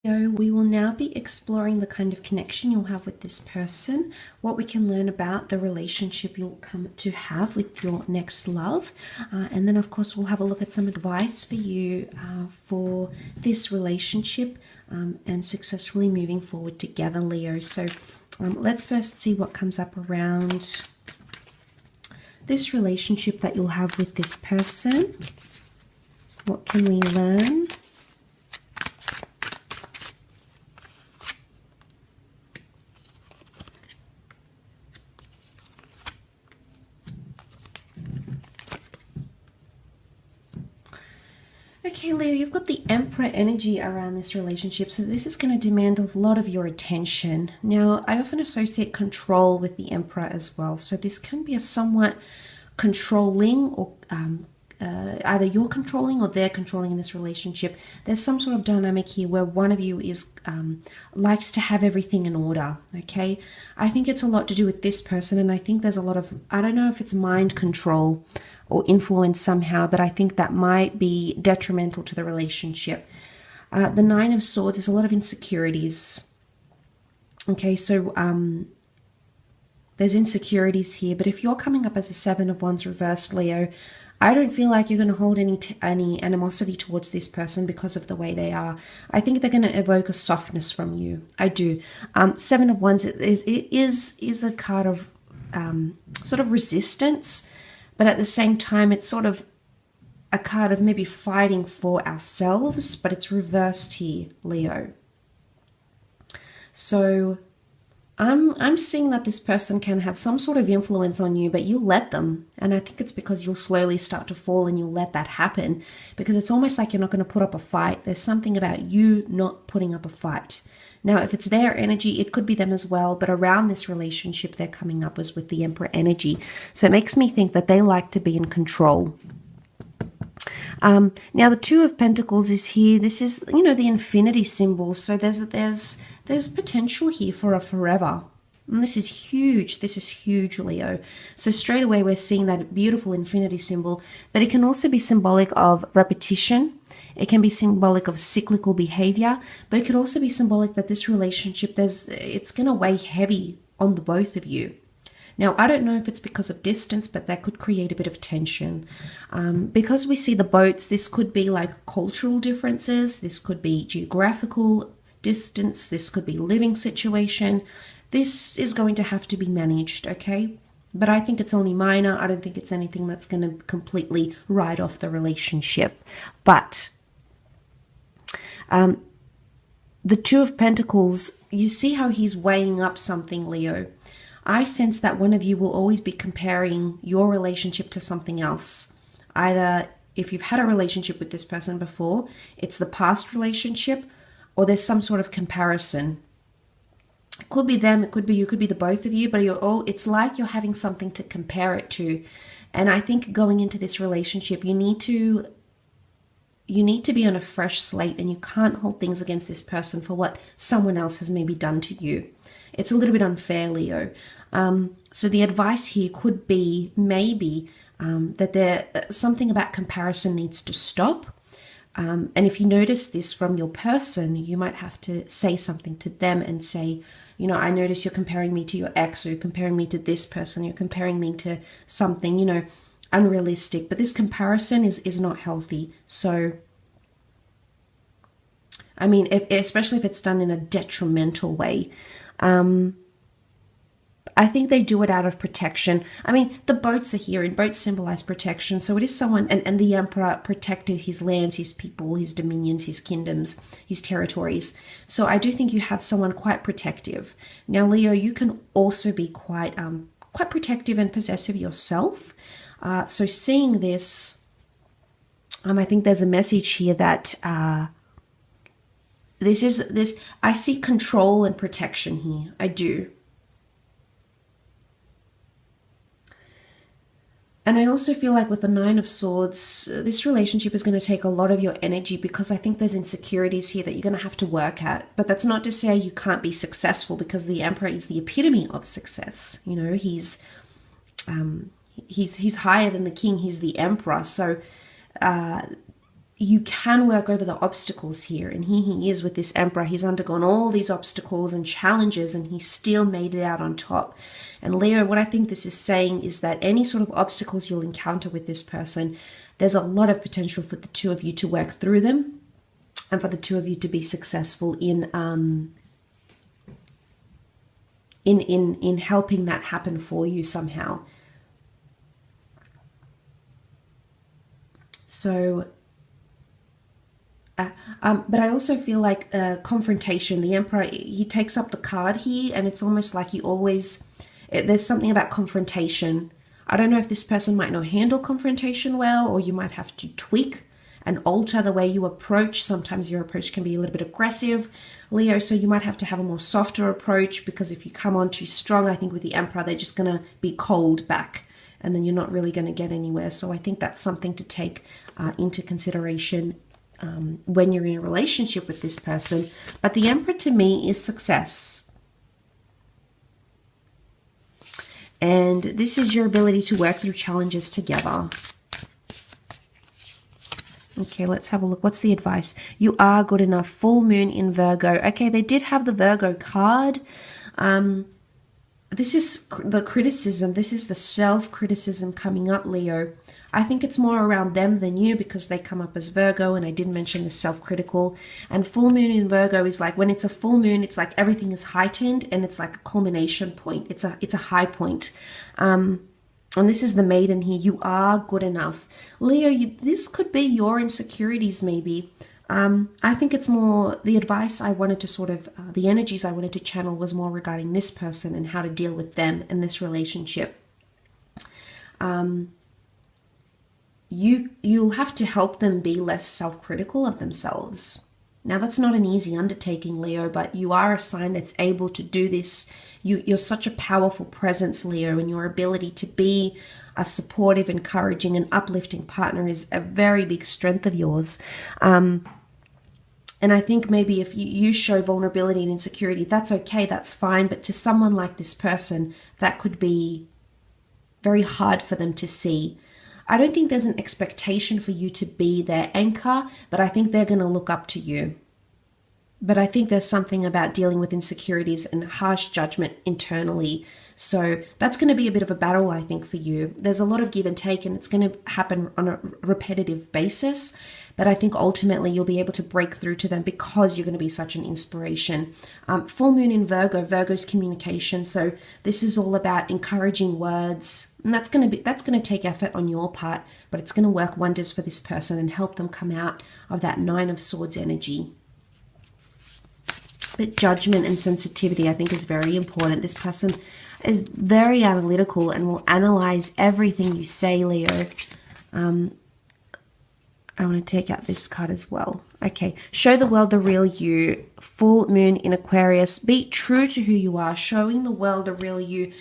We will now be exploring the kind of connection you'll have with this person, what we can learn about the relationship you'll come to have with your next love, and then of course we'll have a look at some advice for you for this relationship and successfully moving forward together, Leo. So let's first see what comes up around this relationship that you'll have with this person. What can we learn? Okay, Leo, you've got the Emperor energy around this relationship, so this is going to demand a lot of your attention. Now, I often associate control with the Emperor as well, so this can be a somewhat controlling, or either you're controlling or they're controlling in this relationship. There's some sort of dynamic here where one of you is likes to have everything in order, okay? I think it's a lot to do with this person, and I think there's a lot of, I don't know if it's mind control or influence somehow, but I think that might be detrimental to the relationship. The Nine of Swords, there's a lot of insecurities. Okay, so there's insecurities here, but if you're coming up as a Seven of Wands reversed, Leo, I don't feel like you're going to hold any animosity towards this person because of the way they are. I think they're going to evoke a softness from you. I do. Seven of Wands is a card of sort of resistance, but at the same time, it's sort of a card of maybe fighting for ourselves, but it's reversed here, Leo. So I'm seeing that this person can have some sort of influence on you, but you let them. And I think it's because you'll slowly start to fall and you'll let that happen, because it's almost like you're not going to put up a fight. There's something about you not putting up a fight. Now, if it's their energy, it could be them as well, but around this relationship they're coming up as with the Emperor energy. So it makes me think that they like to be in control. Now, the Two of Pentacles is here. This is, you know, the infinity symbol. So there's potential here for a forever. And this is huge. This is huge, Leo. So straight away we're seeing that beautiful infinity symbol, but it can also be symbolic of repetition. It can be symbolic of cyclical behavior, but it could also be symbolic that this relationship, it's going to weigh heavy on the both of you. Now, I don't know if it's because of distance, but that could create a bit of tension. Because we see the boats, this could be like cultural differences. This could be geographical distance. This could be living situation. This is going to have to be managed, okay? But I think it's only minor. I don't think it's anything that's going to completely write off the relationship. But the Two of Pentacles, you see how he's weighing up something, Leo. I sense that one of you will always be comparing your relationship to something else. Either if you've had a relationship with this person before, it's the past relationship, or there's some sort of comparison. It could be them, it could be you, it could be the both of you, but it's like you're having something to compare it to. And I think going into this relationship, you need to be on a fresh slate, and you can't hold things against this person for what someone else has maybe done to you. It's a little bit unfair, Leo. So the advice here could be maybe that something about comparison needs to stop. And if you notice this from your person, you might have to say something to them and say, you know, I notice you're comparing me to your ex, or you're comparing me to this person, you're comparing me to something, you know, unrealistic. But this comparison is not healthy. So, I mean, especially if it's done in a detrimental way. I think they do it out of protection. I mean, the boats are here, and boats symbolize protection. So it is someone, and the Emperor protected his lands, his people, his dominions, his kingdoms, his territories. So I do think you have someone quite protective. Now, Leo, you can also be quite protective and possessive yourself. So seeing this, I think there's a message here that I see control and protection here. I do. And I also feel like with the Nine of Swords, this relationship is going to take a lot of your energy, because I think there's insecurities here that you're going to have to work at. But that's not to say you can't be successful, because the Emperor is the epitome of success. You know, he's higher than the king. He's the Emperor. So you can work over the obstacles here. And here he is with this Emperor. He's undergone all these obstacles and challenges, and he still made it out on top. And Leo, what I think this is saying is that any sort of obstacles you'll encounter with this person, there's a lot of potential for the two of you to work through them and for the two of you to be successful in helping that happen for you somehow. So, but I also feel like confrontation. The Emperor, he takes up the card here, and it's almost like you always, there's something about confrontation. I don't know if this person might not handle confrontation well, or you might have to tweak and alter the way you approach. Sometimes your approach can be a little bit aggressive, Leo, so you might have to have a more softer approach, because if you come on too strong, I think with the Emperor, they're just going to be cold back, and then you're not really going to get anywhere. So I think that's something to take into consideration when you're in a relationship with this person. But the Emperor to me is success. And this is your ability to work through challenges together. Okay, let's have a look. What's the advice? You are good enough. Full moon in Virgo. Okay, they did have the Virgo card. This is the criticism. This is the self-criticism coming up, Leo. I think it's more around them than you, because they come up as Virgo, and I did mention the self-critical. And full moon in Virgo is like, when it's a full moon, it's like everything is heightened, and it's like a culmination point. It's a high point. And this is the Maiden here. You are good enough. Leo, this could be your insecurities maybe. I think it's more the advice I wanted to sort of, the energies I wanted to channel was more regarding this person and how to deal with them in this relationship. You'll have to help them be less self-critical of themselves. Now, that's not an easy undertaking, Leo, but you are a sign that's able to do this. You're such a powerful presence, Leo, and your ability to be a supportive, encouraging, and uplifting partner is a very big strength of yours. And I think maybe if you show vulnerability and insecurity, that's okay, that's fine. But to someone like this person, that could be very hard for them to see. I don't think there's an expectation for you to be their anchor, but I think they're going to look up to you. But I think there's something about dealing with insecurities and harsh judgment internally. So that's going to be a bit of a battle, I think, for you. There's a lot of give and take, and it's going to happen on a repetitive basis. But I think ultimately you'll be able to break through to them because you're going to be such an inspiration. Full moon in Virgo, Virgo's communication. So this is all about encouraging words. And that's going to take effort on your part, but it's going to work wonders for this person and help them come out of that Nine of Swords energy. But judgment and sensitivity, I think, is very important. This person is very analytical and will analyze everything you say, Leo. I want to take out this card as well. Okay, show the world the real you. Full moon in Aquarius. Be true to who you are. Showing the world the real you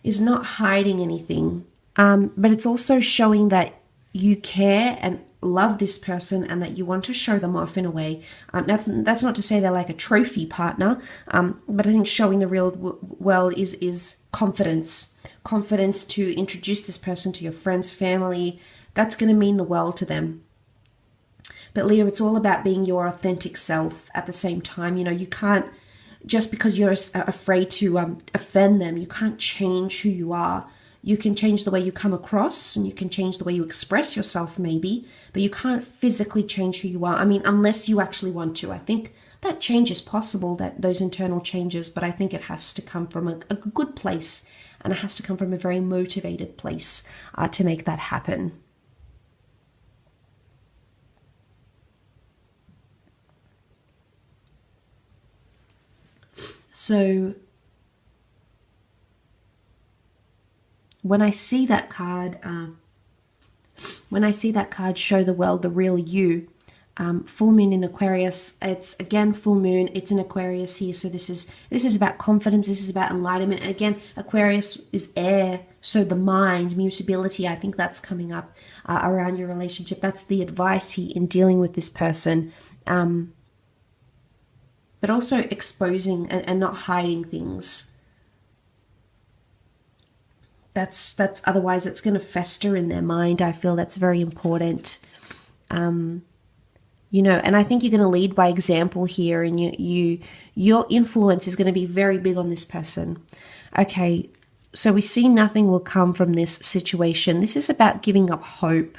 is not hiding anything, but it's also showing that you care and love this person and that you want to show them off in a way. That's not to say they're like a trophy partner, but I think showing the real world is confidence. Confidence to introduce this person to your friends, family. That's going to mean the world to them. But Leo, it's all about being your authentic self at the same time. You know, you can't, just because you're afraid to offend them, you can't change who you are. You can change the way you come across, and you can change the way you express yourself maybe, but you can't physically change who you are. I mean, unless you actually want to. I think that change is possible, that those internal changes, but I think it has to come from a good place, and it has to come from a very motivated place to make that happen. So when I see that card, show the world the real you, full moon in Aquarius, it's again full moon, it's in Aquarius here. So this is about confidence, this is about enlightenment. And again, Aquarius is air, so the mind, mutability, I think that's coming up around your relationship. That's the advice here in dealing with this person. But also exposing and not hiding things. That's otherwise it's going to fester in their mind. I feel that's very important. you know, and I think you're going to lead by example here, and your influence is going to be very big on this person. Okay, so we see nothing will come from this situation. This is about giving up hope.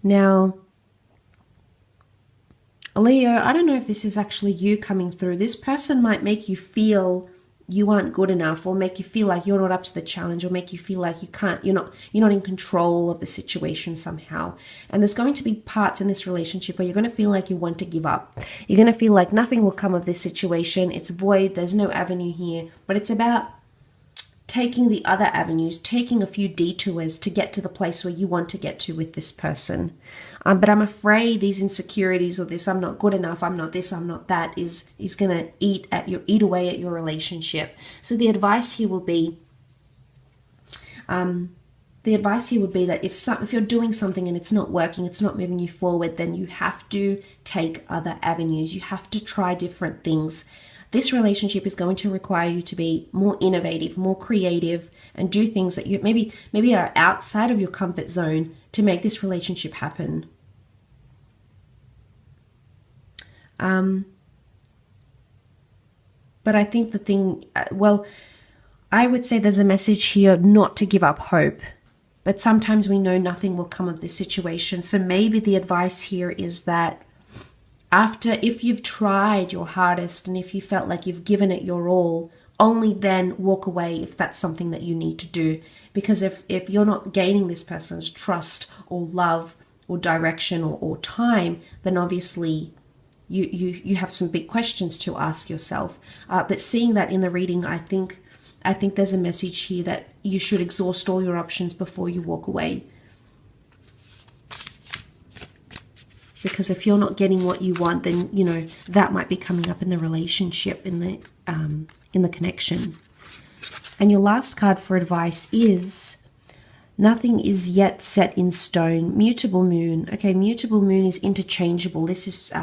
Now, Leo, I don't know if this is actually you coming through. This person might make you feel you aren't good enough, or make you feel like you're not up to the challenge, or make you feel like you're not in control of the situation somehow. And there's going to be parts in this relationship where you're going to feel like you want to give up. You're going to feel like nothing will come of this situation. It's void. There's no avenue here. But it's about taking the other avenues, taking a few detours to get to the place where you want to get to with this person. But I'm afraid these insecurities, or this I'm not good enough, I'm not this, I'm not that, is going to eat away at your relationship. So the advice here will be, that if you're doing something and it's not working, it's not moving you forward, then you have to take other avenues. You have to try different things. This relationship is going to require you to be more innovative, more creative, and do things that you maybe are outside of your comfort zone to make this relationship happen. But I think the thing, I would say there's a message here not to give up hope. But sometimes we know nothing will come of this situation. So maybe the advice here is that if you've tried your hardest and if you felt like you've given it your all, only then walk away if that's something that you need to do. Because if you're not gaining this person's trust or love or direction or time, then obviously you have some big questions to ask yourself. But seeing that in the reading, I think there's a message here that you should exhaust all your options before you walk away. Because if you're not getting what you want, then, you know, that might be coming up in the relationship, in the connection. And your last card for advice is nothing is yet set in stone. Mutable moon. Okay, mutable moon is interchangeable. This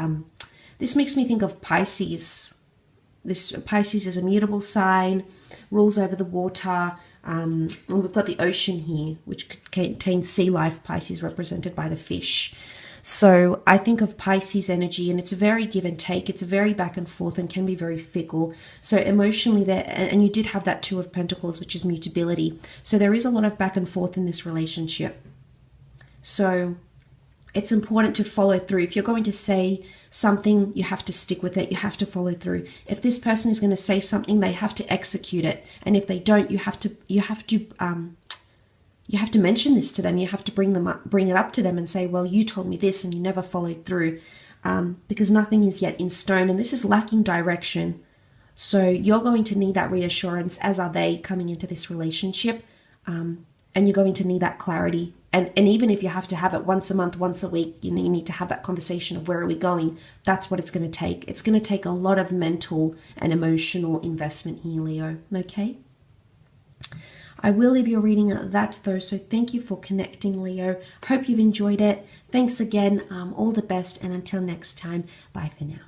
makes me think of Pisces. Pisces is a mutable sign, rules over the water. And we've got the ocean here, which contains sea life. Pisces represented by the fish. So I think of Pisces energy, and it's very give and take. It's very back and forth and can be very fickle. So emotionally there, and you did have that Two of Pentacles, which is mutability. So there is a lot of back and forth in this relationship. So it's important to follow through. If you're going to say something, you have to stick with it. You have to follow through. If this person is going to say something, they have to execute it. And if they don't, you have to mention this to them. You have to bring it up to them and say, well, you told me this and you never followed through, because nothing is yet in stone, and this is lacking direction. So you're going to need that reassurance, as are they, coming into this relationship, and you're going to need that clarity. And even if you have to have it once a month, once a week, you need to have that conversation of where are we going. That's what it's going to take. It's going to take a lot of mental and emotional investment here, Leo. Okay? I will leave your reading at that though, so thank you for connecting, Leo. Hope you've enjoyed it. Thanks again, all the best, and until next time, bye for now.